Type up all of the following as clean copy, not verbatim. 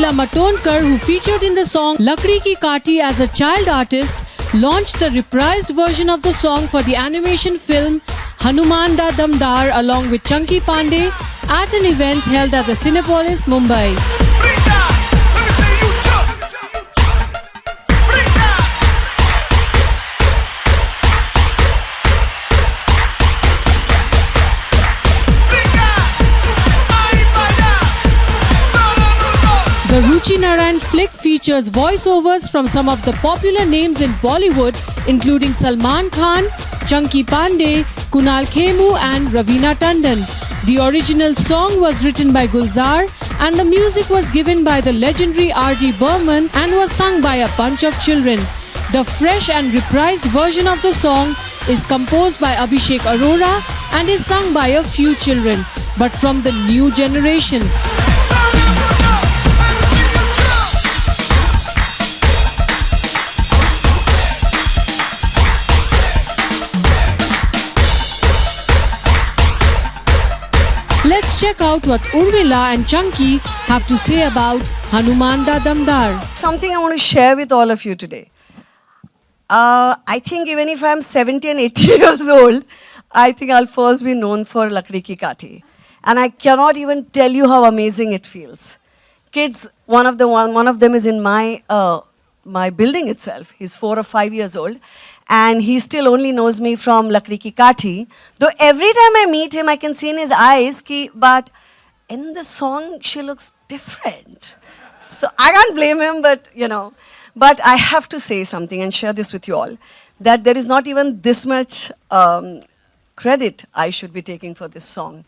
Geeta Matondkar, who featured in the song Lakdi Ki Kaati as a child artist, launched the reprised version of the song for the animation film Hanuman Da Damdar along with Chunky Pandey at an event held at the Cinepolis, Mumbai. The Ruchi Narayan flick features voiceovers from some of the popular names in Bollywood, including Salman Khan, Chunky Pandey, Kunal Khemu and Raveena Tandon. The original song was written by Gulzar and the music was given by the legendary R.D. Burman and was sung by a bunch of children. The fresh and reprised version of the song is composed by Abhishek Arora and is sung by a few children, but from the new generation. Let's check out what Urmila and Chunky have to say about Hanuman Da Damdar. Something I want to share with all of you today. I think even if I'm 70 and 80 years old, I think I'll first be known for Lakdi Ki Kaati. And I cannot even tell you how amazing it feels. Kids, one of them is in my building itself. He's 4 or 5 years old. And he still only knows me from Lakdi Ki Kaati. Though every time I meet him, I can see in his eyes, but in the song, she looks different. So I can't blame him, but you know. But I have to say something and share this with you all, that there is not even this much credit I should be taking for this song.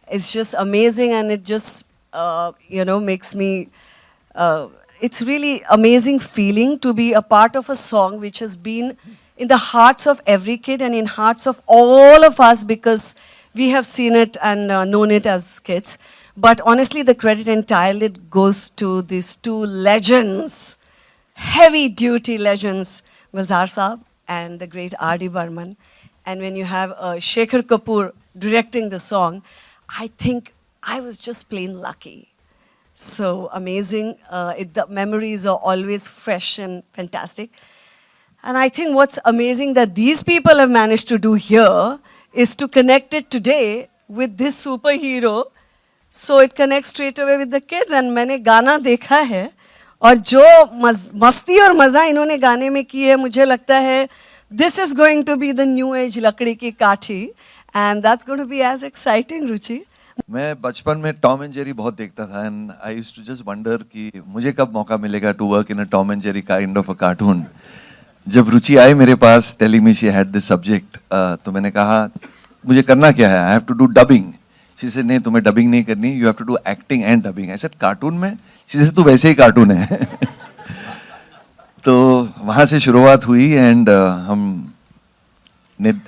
It's just amazing and it just, makes me, it's really amazing feeling to be a part of a song which has been in the hearts of every kid and in hearts of all of us because we have seen it and known it as kids. But honestly, the credit entirely goes to these two legends, heavy-duty legends, Gulzar Saab and the great R.D. Burman. And when you have Shekhar Kapoor directing the song, I think I was just plain lucky. So amazing. The memories are always fresh and fantastic. And I think what's amazing that these people have managed to do here is to connect it today with this superhero. So it connects straight away with the kids. And मैंने गाना देखा है और जो मस्ती और मज़ा इन्होंने गाने में की है मुझे लगता है this is going to be the new age लकड़ी की काठी and that's going to be as exciting, रुचि. मैं बचपन में टॉम एंड जेरी बहुत देखता था and I used to just wonder कि मुझे कब मौका मिलेगा to work in a Tom and Jerry kind of a cartoon. जब रुचि आई मेरे पास telling me she had this subject, तो मैंने कहा मुझे करना क्या है? I have to do dubbing. She said नहीं तुम्हें dubbing नहीं करनी, you have to do acting and dubbing. I said cartoon में? She said तू वैसे ही cartoon है. तो वहाँ से शुरुआत हुई and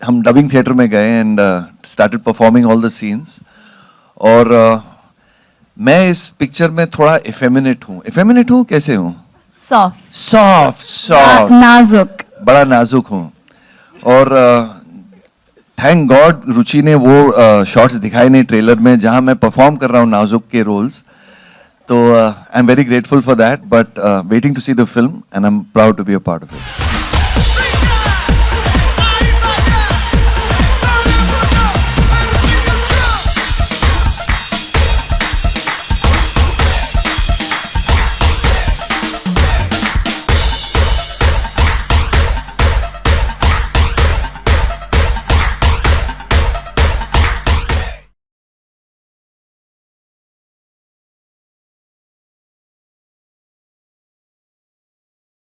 हम dubbing theatre में गए and started performing all the scenes. और मैं इस पिक्चर में थोड़ा effeminate हूँ. Effeminate हूँ कैसे हूँ? Soft. नाजुक. बड़ा नाजुक हूँ. और थैंक गॉड रुचि ने वो शॉट्स दिखाए नहीं ट्रेलर में जहाँ मैं परफॉर्म कर रहा हूँ नाजुक के रोल्स. तो I am very grateful for that but waiting to see the film and I am proud to be a part of it.